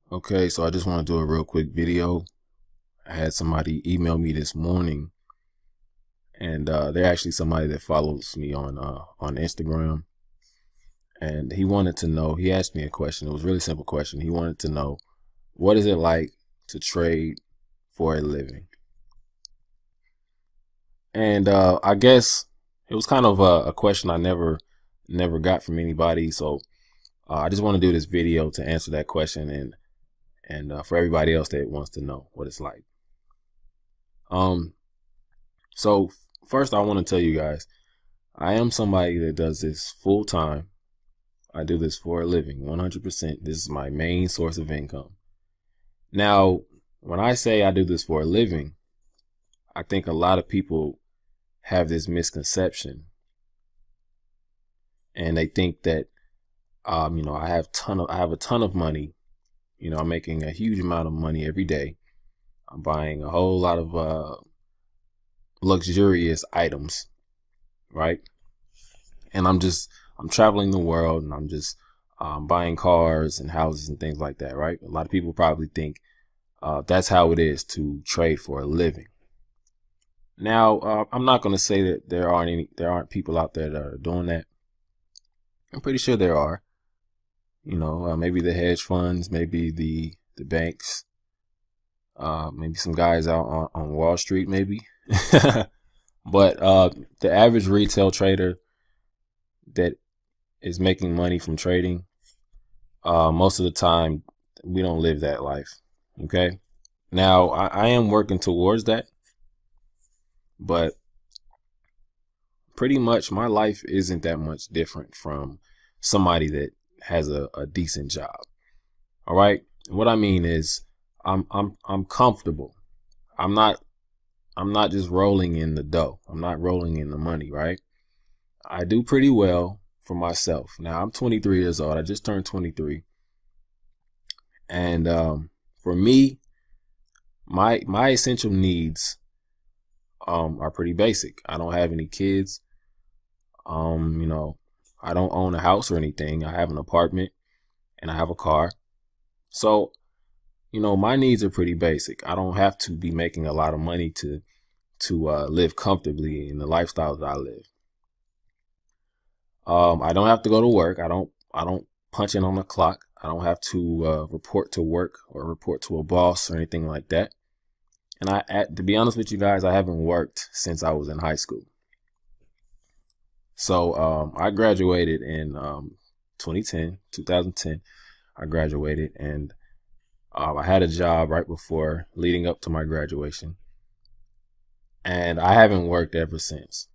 Okay, so I just want to do a real quick video. I had somebody email me this morning, and they're actually somebody that follows me on Instagram. And he wanted to know. He asked me a question. It was a really simple question. He wanted to know, what is it like to trade for a living? And I guess it was kind of a question I never got from anybody. So I just want to do this video to answer that question and for everybody else that wants to know what it's like. Um, So first I want to tell you guys, I am somebody that does this full time. I do this for a living, 100%. This is my main source of income. Now, when I say I do this for a living, I think a lot of people have this misconception, and they think that, I have a ton of money. I'm making a huge amount of money every day. I'm buying a whole lot of luxurious items, right? And I'm traveling the world, and I'm just buying cars and houses and things like that, right? A lot of people probably think that's how it is to trade for a living. Now, I'm not going to say that there aren't people out there that are doing that. I'm pretty sure there are. Maybe the hedge funds, maybe the banks, maybe some guys out on Wall Street, maybe. But the average retail trader that is making money from trading, most of the time we don't live that life. Okay. Now I am working towards that, but pretty much my life isn't that much different from somebody that has a decent job. All right. What I mean is I'm comfortable. I'm not I'm not just rolling in the dough. I'm not rolling in the money, right? I do pretty well for myself. Now I'm 23 years old. I just turned 23. And for me, my essential needs are pretty basic. I don't have any kids. I don't own a house or anything. I have an apartment and I have a car. So, my needs are pretty basic. I don't have to be making a lot of money to live comfortably in the lifestyle that I live. I don't have to go to work. I don't punch in on the clock. I don't have to report to work or report to a boss or anything like that. And to be honest with you guys, I haven't worked since I was in high school. So I graduated in 2010. I graduated, and I had a job right before, leading up to my graduation, and I haven't worked ever since.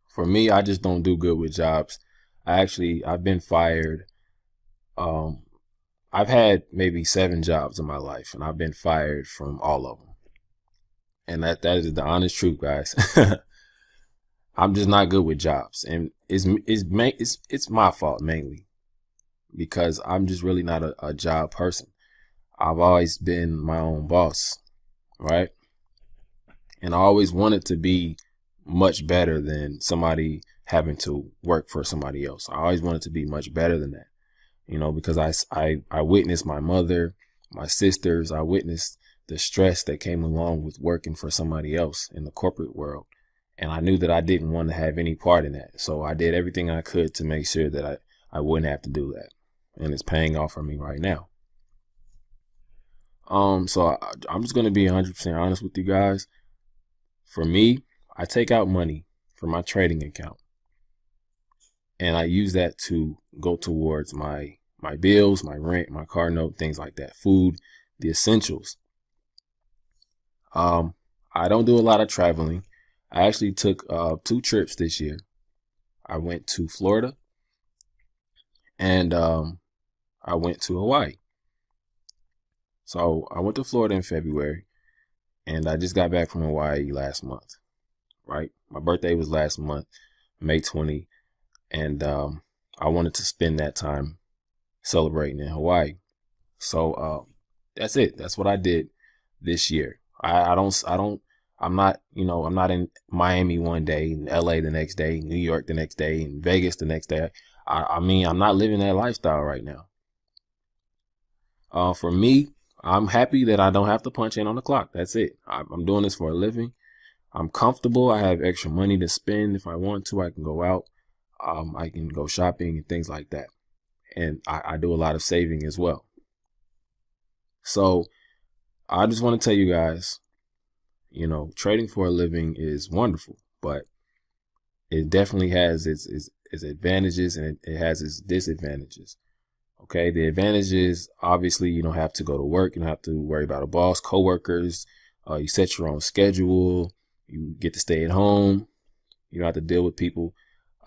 For me, I just don't do good with jobs. I've been fired. Um, I've had maybe 7 jobs in my life, and I've been fired from all of them. And that is the honest truth, guys. I'm just not good with jobs, and it's my fault mainly because I'm just really not a job person. I've always been my own boss, right? And I always wanted to be much better than somebody having to work for somebody else. I always wanted to be much better than that, because I witnessed my mother, my sisters, I witnessed the stress that came along with working for somebody else in the corporate world. And I knew that I didn't want to have any part in that. So I did everything I could to make sure that I wouldn't have to do that. And it's paying off for me right now. I'm just going to be 100% honest with you guys. For me, I take out money from my trading account, and I use that to go towards my bills, my rent, my car note, things like that, food, the essentials. I don't do a lot of traveling. I actually took 2 trips this year. I went to Florida, and I went to Hawaii. So I went to Florida in February, and I just got back from Hawaii last month, right? My birthday was last month, May 20, and I wanted to spend that time celebrating in Hawaii. So that's it. That's what I did this year. I'm not in Miami one day, in LA the next day, New York the next day, and Vegas the next day. I'm not living that lifestyle right now. For me, I'm happy that I don't have to punch in on the clock. That's it. I'm doing this for a living. I'm comfortable. I have extra money to spend. If I want to, I can go out. I can go shopping and things like that. And I do a lot of saving as well. So I just want to tell you guys, trading for a living is wonderful, but it definitely has its advantages and it has its disadvantages. Okay, the advantages, obviously, you don't have to go to work. You don't have to worry about a boss, coworkers. You set your own schedule. You get to stay at home. You don't have to deal with people.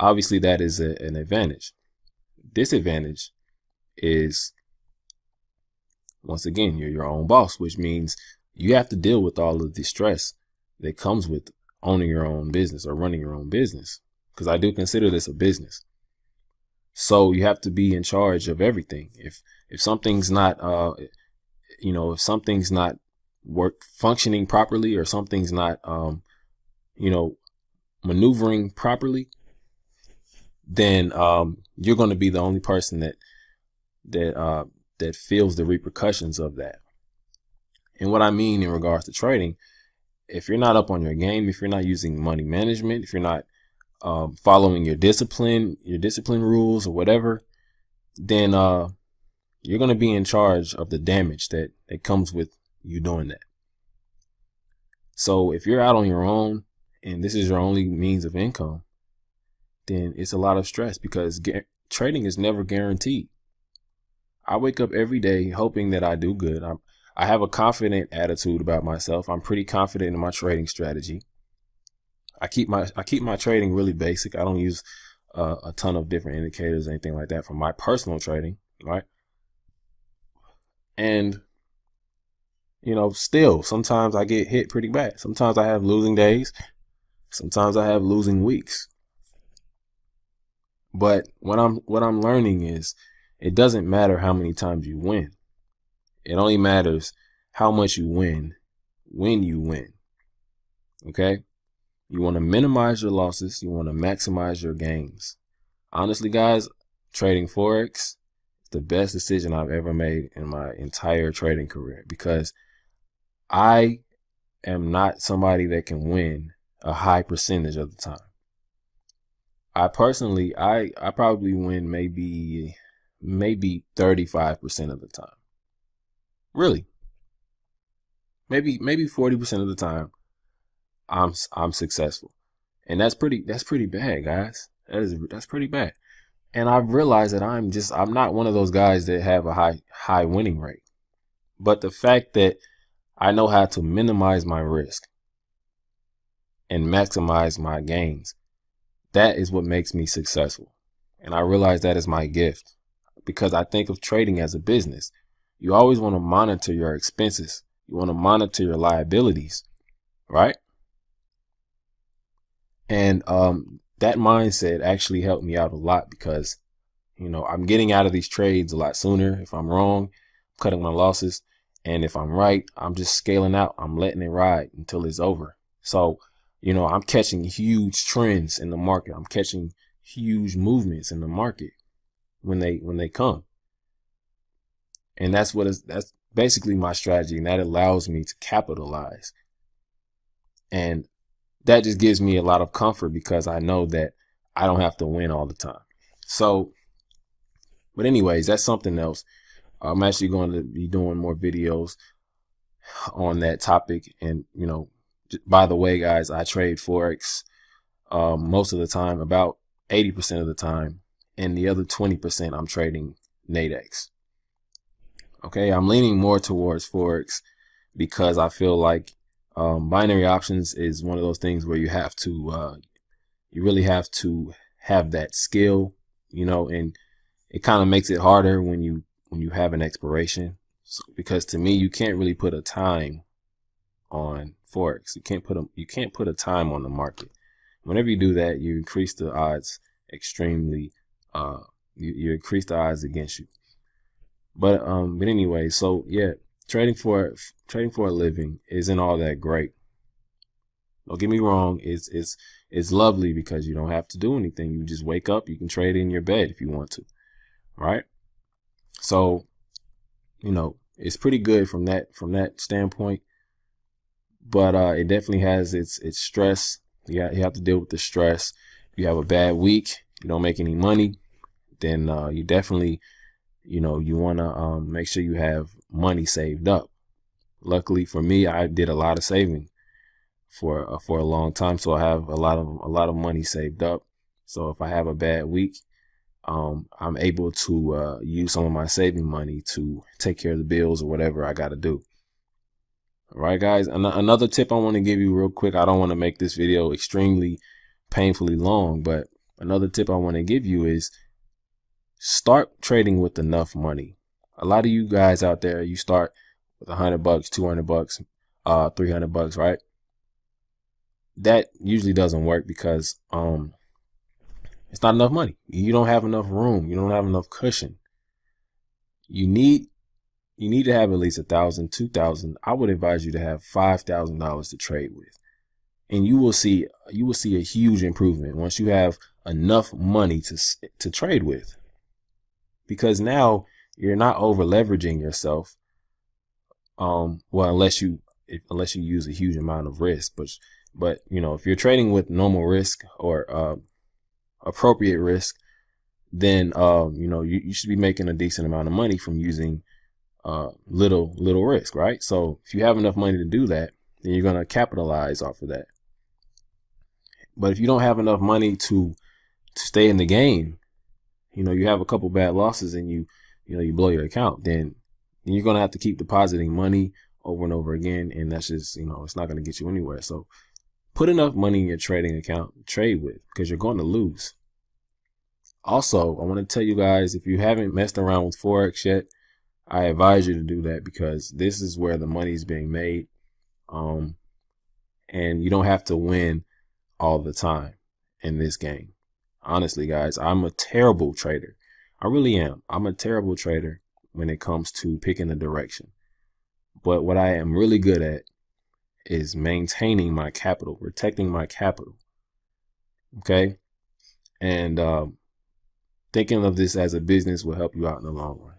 Obviously, that is an advantage. Disadvantage is, once again, you're your own boss, which means you have to deal with all of the stress that comes with owning your own business or running your own business. Because I do consider this a business. So you have to be in charge of everything. If something's not, if something's not functioning properly, or something's not, maneuvering properly, then you're going to be the only person that feels the repercussions of that. And what I mean in regards to trading, if you're not up on your game, if you're not using money management, if you're not following your discipline rules or whatever, then you're going to be in charge of the damage that comes with you doing that. So if you're out on your own and this is your only means of income, then it's a lot of stress because trading is never guaranteed. I wake up every day hoping that I do good. I have a confident attitude about myself. I'm pretty confident in my trading strategy. I keep my trading really basic. I don't use a ton of different indicators or anything like that for my personal trading, right? And still sometimes I get hit pretty bad. Sometimes I have losing days. Sometimes I have losing weeks. But what I'm learning is it doesn't matter how many times you win. It only matters how much you win when you win. Okay? You want to minimize your losses. You want to maximize your gains. Honestly, guys, trading forex is the best decision I've ever made in my entire trading career, because I am not somebody that can win a high percentage of the time. I personally, I probably win maybe 35% of the time. Really. Maybe 40% of the time I'm successful. And that's pretty bad, guys. That's pretty bad. And I've realized that I'm not one of those guys that have a high winning rate. But the fact that I know how to minimize my risk and maximize my gains, that is what makes me successful. And I realize that is my gift, because I think of trading as a business. You always want to monitor your expenses. You want to monitor your liabilities, right? And that mindset actually helped me out a lot, because, I'm getting out of these trades a lot sooner. If I'm wrong, I'm cutting my losses. And if I'm right, I'm just scaling out. I'm letting it ride until it's over. So, I'm catching huge trends in the market. I'm catching huge movements in the market when they come. And that's basically my strategy. And that allows me to capitalize. And that just gives me a lot of comfort, because I know that I don't have to win all the time. So, but anyways, that's something else. I'm actually going to be doing more videos on that topic. And, by the way, guys, I trade forex most of the time, about 80% of the time, and the other 20% I'm trading Nadex. Okay, I'm leaning more towards forex because I feel like binary options is one of those things where you have to, you really have to have that skill, and it kind of makes it harder when you have an expiration. So, because to me, you can't really put a time on forex. You can't put a time on the market. Whenever you do that, you increase the odds extremely. You increase the odds against you. But anyway, so yeah, trading for a living isn't all that great. Don't get me wrong. It's lovely because you don't have to do anything. You just wake up. You can trade in your bed if you want to, right? So it's pretty good from that standpoint. But it definitely has its stress. You have to deal with the stress. If you have a bad week, you don't make any money, then you definitely, you want to make sure you have money saved up. Luckily for me, I did a lot of saving for a long time, so I have a lot of money saved up. So if I have a bad week, I'm able to use some of my saving money to take care of the bills or whatever I got to do. All right, guys. Another tip I want to give you real quick. I don't want to make this video extremely painfully long, but another tip I want to give you is start trading with enough money. A lot of you guys out there, you start with $100, $200, $300, right? That usually doesn't work because it's not enough money. You don't have enough room. You don't have enough cushion. You need to have at least 1,000, 2,000. I would advise you to have $5,000 to trade with, and you will see a huge improvement once you have enough money to trade with, because now you're not over leveraging yourself. Well, unless you use a huge amount of risk, but if you're trading with normal risk or appropriate risk, then you should be making a decent amount of money from using little risk, right? So if you have enough money to do that, then you're going to capitalize off of that. But if you don't have enough money to stay in the game, you have a couple bad losses and you blow your account, then you're going to have to keep depositing money over and over again, and that's just it's not going to get you anywhere. So put enough money in your trading account to trade with, because you're going to lose. Also, I want to tell you guys, if you haven't messed around with forex yet, I advise you to do that, because this is where the money is being made. And you don't have to win all the time in this game. Honestly, guys, I'm a terrible trader. I really am. I'm a terrible trader when it comes to picking a direction. But what I am really good at is maintaining my capital, protecting my capital. Okay. And thinking of this as a business will help you out in the long run.